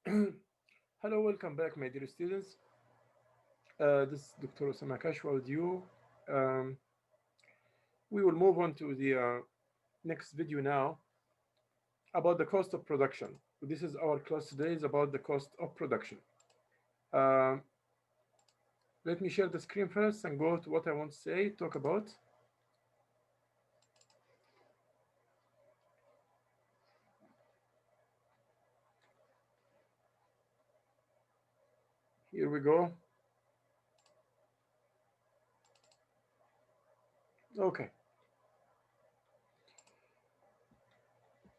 Hello, welcome back, my dear students. This is Dr. Osama with you. Um, we will move on to the next video now about the cost of production. This is our class today is about the cost of production. Um, Let me share the screen first and go to what I want to say, talk about. Here we go. Okay.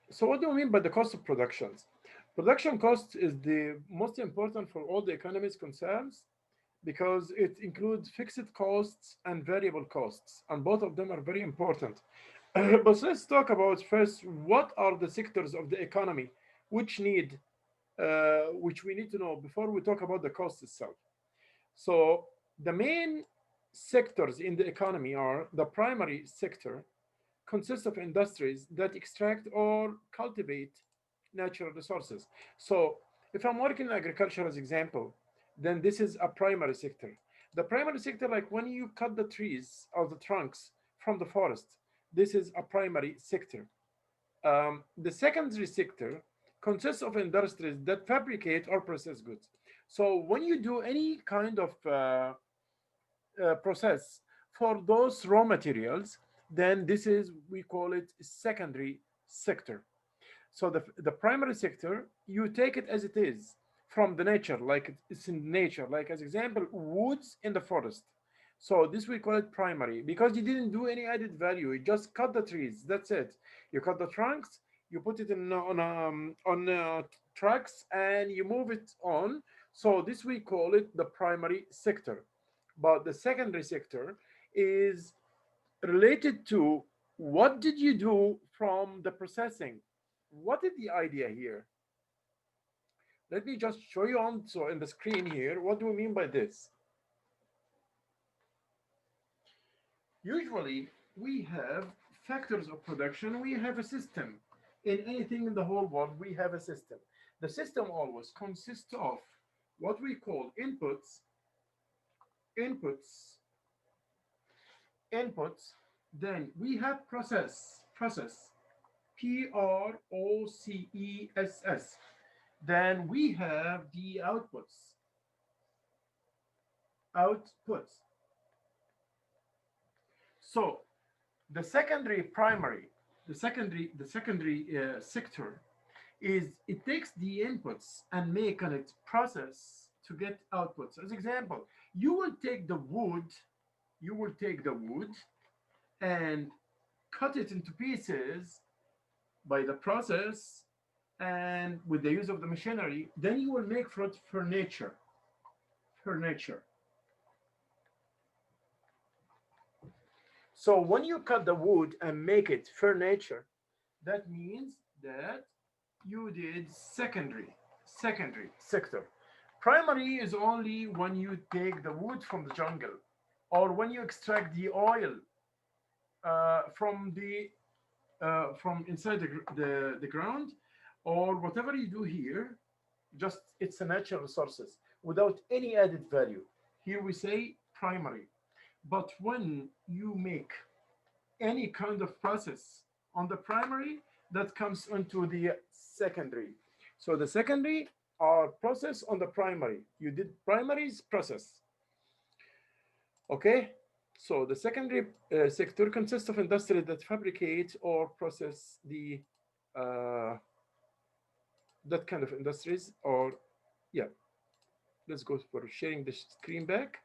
So what do you mean by the cost of productions? Production cost is the most important for all the economies concerns because it includes fixed costs and variable costs, and both of them are very important. But let's talk about first what are the sectors of the economy which which we need to know before we talk about the cost itself. So the main sectors in the economy are the primary sector consists of industries that extract or cultivate natural resources. So if I'm working in agriculture as example, then this is a primary sector. The primary sector, like when you cut the trees or the trunks from the forest, this is a primary sector. The secondary sector consists of industries that fabricate or process goods. So when you do any kind of process for those raw materials, then this is, we call it secondary sector. So the primary sector, you take it as it is from the nature, like it's in nature, like as example, woods in the forest. So this we call it primary because you didn't do any added value. You just cut the trees. That's it. You cut the trunks, you put it in on trucks, and you move it on. So this we call it the primary sector. But the secondary sector is related to what did you do from the processing. What is the idea here? Let me just show you on so in the screen here. What do we mean by this? Usually we have factors of production. We have a system. In anything in the whole world, we have a system. The system always consists of what we call inputs, inputs. Then we have process, process. Then we have the outputs. So the secondary primary, the secondary sector is it takes the inputs and make it process to get outputs. As example, you will take the wood, you will take the wood and cut it into pieces by the process and with the use of the machinery, then you will make furniture. Furniture. So when you cut the wood and make it furniture, that means that you did secondary sector. Primary is only when you take the wood from the jungle or when you extract the oil from inside the ground or whatever you do here, just it's a natural resources without any added value. Here we say primary. But when you make any kind of process on the primary, that comes into the secondary. So the secondary are process on the primary. You did primaries process. Okay. So the secondary sector consists of industries that fabricate or process the uh, that kind of industries. Or yeah, let's go for sharing the screen back.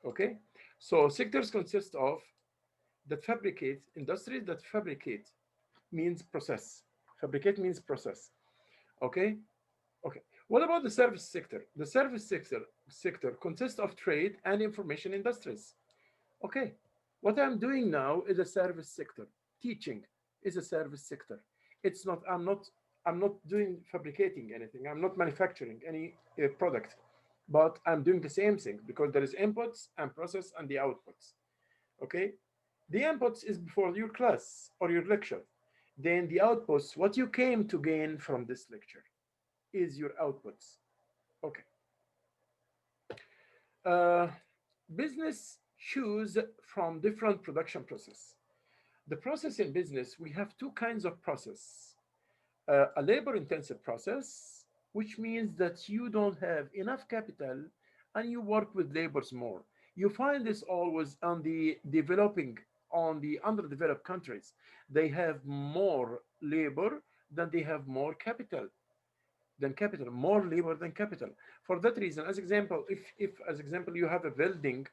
Okay. So sectors consist of that fabricate, industries that fabricate means process. Fabricate means process. Okay. Okay. What about the service sector? The service sector consists of trade and information industries. Okay. What I'm doing now is a service sector. Teaching is a service sector. It's not. I'm not doing fabricating anything. I'm not manufacturing any product, but I'm doing the same thing because there is inputs and process and the outputs. Okay. The inputs is before your class or your lecture. Then the outputs, what you came to gain from this lecture. is your outputs. Okay. Uh, Business choose from different production process. The process in business, we have two kinds of process. A labor intensive process, which means that you don't have enough capital and you work with labors more. You find this always on the developing, on the underdeveloped countries. They have more labor than they have more capital than capital, more labor than capital. For that reason, as example, if as example you have a building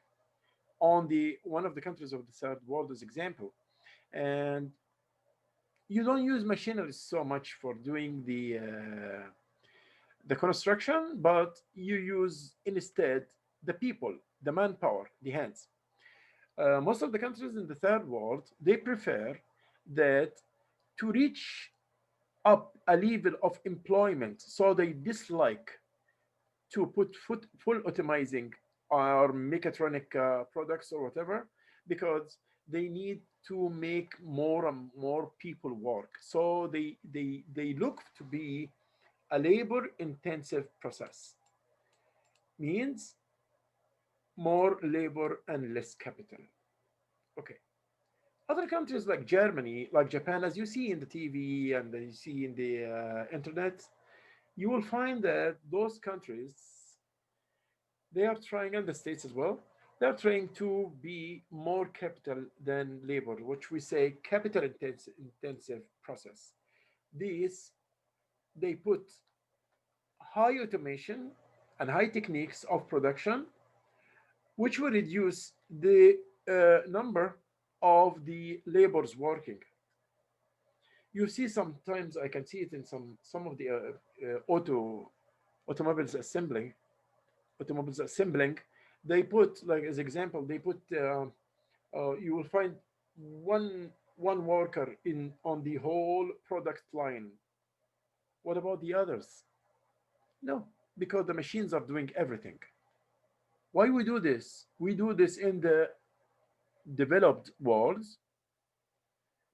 on the one of the countries of the third world as example, and you don't use machinery so much for doing the construction, but you use instead the people, the manpower, the hands. Most of the countries in the third world, they prefer that to reach up a level of employment, so they dislike to put full automizing or mechatronic products or whatever, because they need to make more and more people work. So they look to be a labor intensive process, means more labor and less capital. Okay. Other countries like Germany, like Japan, as you see in the TV and you see in the internet, you will find that those countries, they are trying, and the states as well, they are trying to be more capital than labor, which we say capital intensive process. These, they put high automation and high techniques of production, which will reduce the number of the laborers working. You see, sometimes I can see it in some of the automobiles assembling, automobiles assembling. They put, like as example, they put you will find one worker in on the whole product line. What about the others? No, because the machines are doing everything. Why we do this? We do this in the developed worlds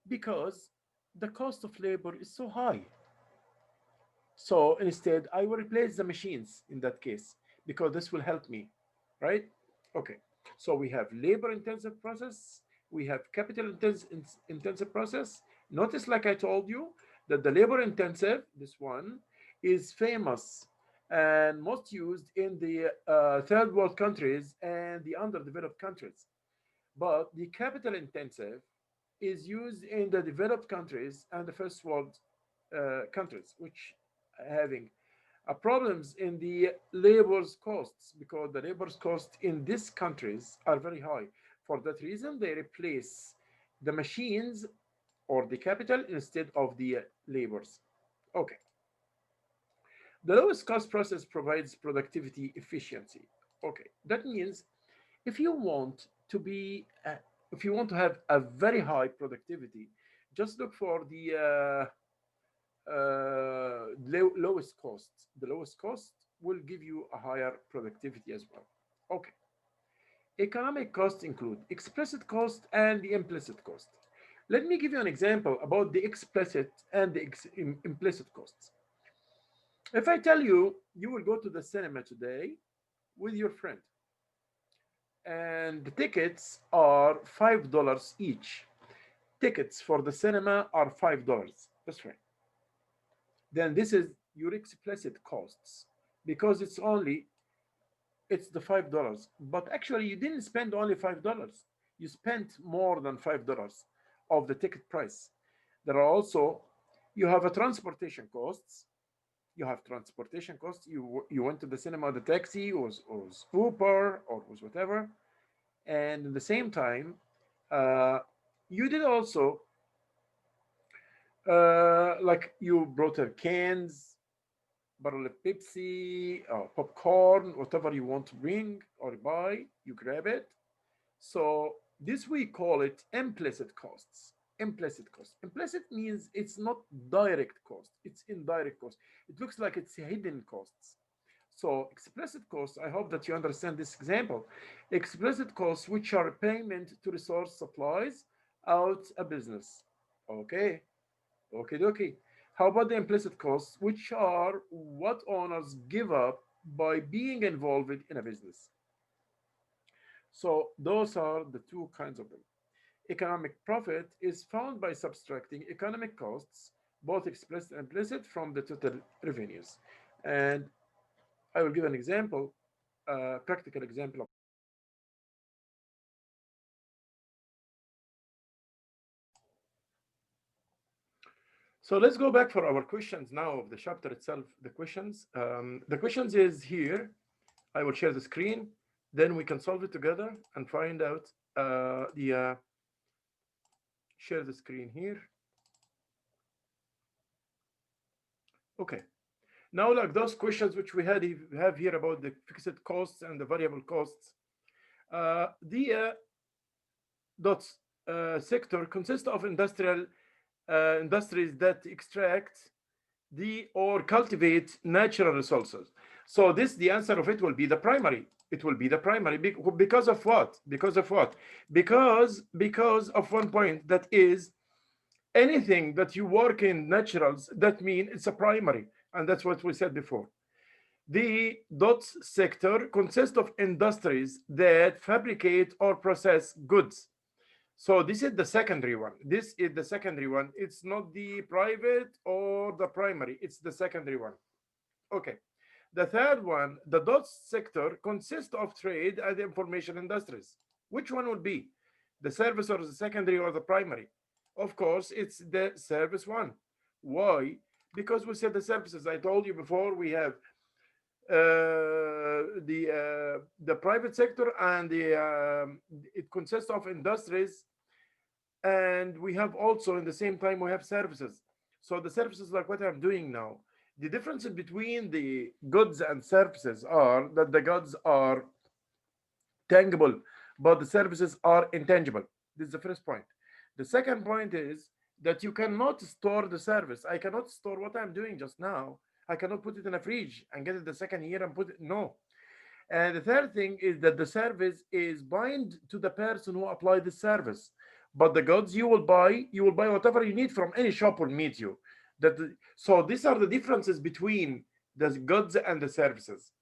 because the cost of labor is so high. So instead, I will replace the machines in that case because this will help me, right? Okay. So we have labor intensive process, we have capital intensive process. Notice, like I told you, that the labor intensive, this one, is famous and most used in the third world countries and the underdeveloped countries. But the capital intensive is used in the developed countries and the first world countries, which having problems in the labor's costs, because the labor's costs in these countries are very high. For that reason, they replace the machines or the capital instead of the labors. Okay. The lowest cost process provides productivity efficiency. Okay, that means if you want to be, if you want to have a very high productivity, just look for the lowest cost. The lowest cost will give you a higher productivity as well. Okay. Economic costs include explicit cost and the implicit cost. Let me give you an example about the explicit and the implicit costs. If I tell you you will go to the cinema today with your friend and the tickets are $5 each. Tickets for the cinema are $5. That's right. Then this is your explicit costs because it's the $5. But actually you didn't spend only $5. You spent more than $5 of the ticket price. There are also, you have a transportation costs. You have transportation costs. You went to the cinema, the taxi was Uber or was whatever, and at the same time, uh, you did also like you brought a cans, bottle of Pepsi, popcorn, whatever you want to bring or buy, you grab it. So this we call it implicit costs. Implicit cost. Implicit means it's not direct cost, it's indirect cost. It looks like it's hidden costs. So explicit costs, I hope that you understand this example. Explicit costs, which are payment to resource supplies out a business. Okay, okay, okay. How about the implicit costs, which are what owners give up by being involved in a business? So those are the two kinds of them. Economic profit is found by subtracting economic costs, both explicit and implicit, from the total revenues. And I will give an example, a practical example. So let's go back for our questions now of the chapter itself. The questions is here. I will share the screen. Then we can solve it together and find out the share the screen here. Okay. Now, like those questions which we have here about the fixed costs and the variable costs, the dots sector consists of industries that extract the or cultivate natural resources. So this, the answer of it will be the primary. It will be the primary because of what? Because of what? Because of one point, that is, anything that you work in naturals, that means it's a primary, and that's what we said before. The dots sector consists of industries that fabricate or process goods. So this is the secondary one. This is the secondary one. It's not the private or the primary. It's the secondary one. Okay. The third one, the dots sector, consists of trade and information industries. Which one would be? The service or the secondary or the primary? Of course, it's the service one. Why? Because we said the services. I told you before, we have the private sector, and it consists of industries, and we have also in the same time we have services. So the services, like what I'm doing now, the differences between the goods and services are that the goods are tangible, but the services are intangible. This is the first point. The second point is that you cannot store the service. I cannot store what I'm doing just now. I cannot put it in a fridge and get it the second year and put it. No. And the third thing is that the service is bind to the person who applied the service. But the goods you will buy whatever you need from any shop will meet you. So these are the differences between the goods and the services,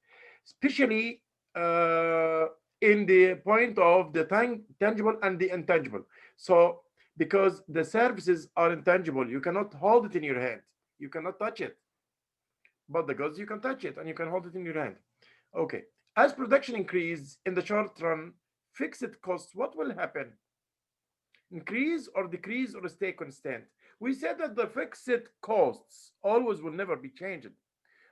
especially uh, in the point of the tangible and the intangible. So because the services are intangible, you cannot hold it in your hand, you cannot touch it. But the goods, you can touch it and you can hold it in your hand. Okay. As production increase in the short run, fixed costs, what will happen? Increase or decrease or stay constant? We said that the fixed costs always will never be changed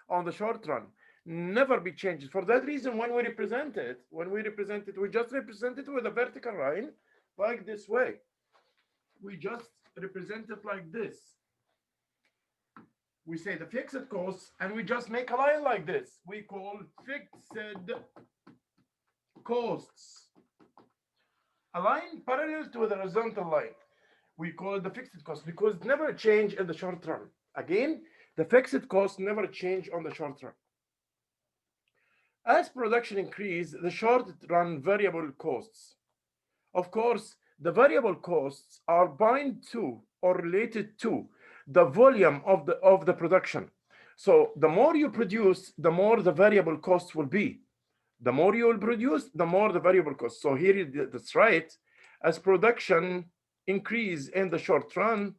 on the short run, never be changed. For that reason, when we represent it, we just represent it with a vertical line like this way. We just represent it like this. We say the fixed costs, and we just make a line like this. We call fixed costs. A line parallel to the horizontal line. We call it the fixed cost because it never change in the short run. Again, the fixed costs never change on the short run. As production increase, the short run variable costs. Of course, the variable costs are bound to or related to the volume of the production. So the more you produce, the more the variable cost will be. The more you will produce, the more the variable cost. So here that's right. As production increase in the short run,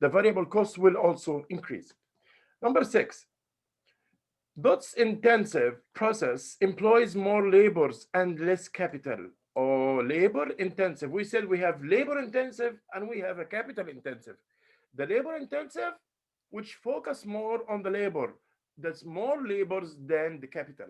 the variable cost will also increase. Number 6, dots intensive process employs more labors and less capital. Or labor intensive. We said we have labor intensive and we have a capital intensive. The labor intensive, which focus more on the labor, that's more labors than the capital.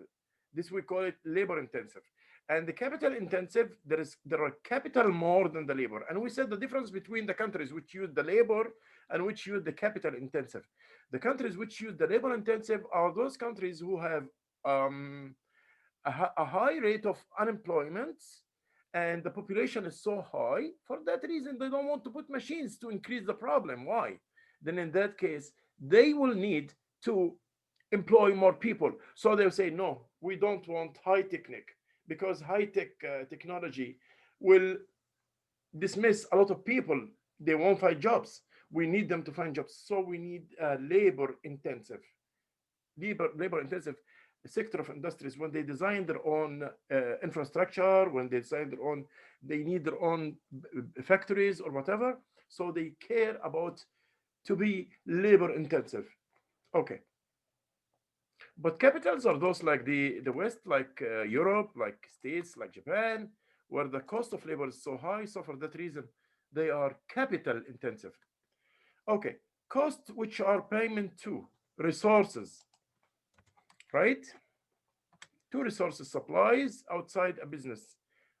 This we call it labor intensive. And the capital intensive, there are capital more than the labor. And we said the difference between the countries which use the labor and which use the capital intensive. The countries which use the labor intensive are those countries who have a high rate of unemployment, and the population is so high. For that reason, they don't want to put machines to increase the problem. Why? Then in that case, they will need to employ more people. So they'll say, no, we don't want high technique, because high tech technology will dismiss a lot of people. They won't find jobs. We need them to find jobs. So we need labor intensive sector of industries. When they design their own infrastructure, when they design their own, they need their own factories or whatever. So they care about to be labor intensive. Okay. But capitals are those like the West, like Europe, like States, like Japan, where the cost of labor is so high. So for that reason, they are capital intensive. Okay, costs which are payment to resources, right? To resources, supplies outside a business.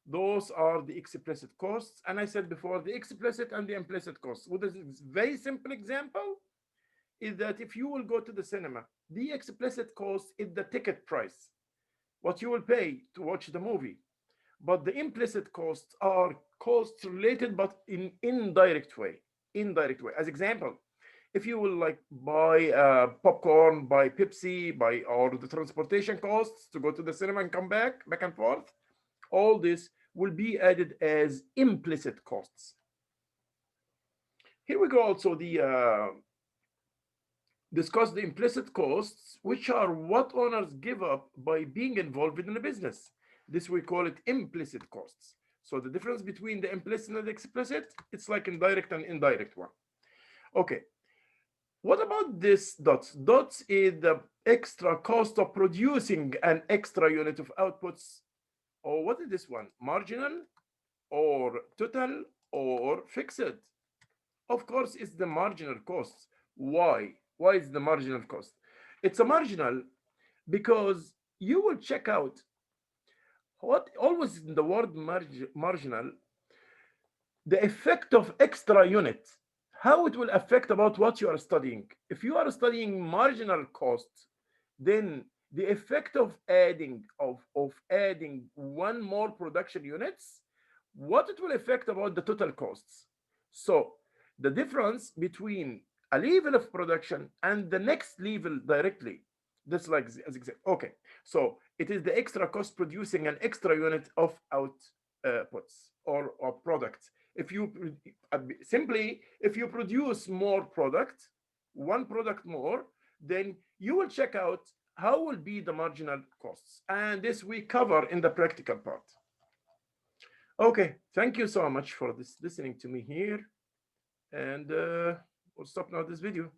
Those are the explicit costs. And I said before, the explicit and the implicit costs. With a very simple example is that if you will go to the cinema, the explicit cost is the ticket price, what you will pay to watch the movie. But the implicit costs are costs related, but in indirect way. Indirect way. As example, if you will like buy popcorn, buy Pepsi, buy or the transportation costs to go to the cinema and come back and forth, all this will be added as implicit costs. Here we go. Also, the discuss the implicit costs, which are what owners give up by being involved in a business. This we call it implicit costs. So the difference between the implicit and the explicit, it's like indirect and indirect one. Okay. What about this dots? Dots is the extra cost of producing an extra unit of outputs. Or what is this one? Marginal or total or fixed? Of course, it's the marginal costs. Why? Why is the marginal cost? It's a marginal because you will check out what always in the word marginal, the effect of extra unit, how it will affect about what you are studying. If you are studying marginal cost, then the effect of adding one more production units, what it will affect about the total costs. So the difference between a level of production and the next level directly, that's like as example. Okay, so it is the extra cost producing an extra unit of outputs or products. If you simply, if you produce more product, one product more, then you will check out how will be the marginal costs, and this we cover in the practical part. Okay, thank you so much for this listening to me here, and we'll stop now this video.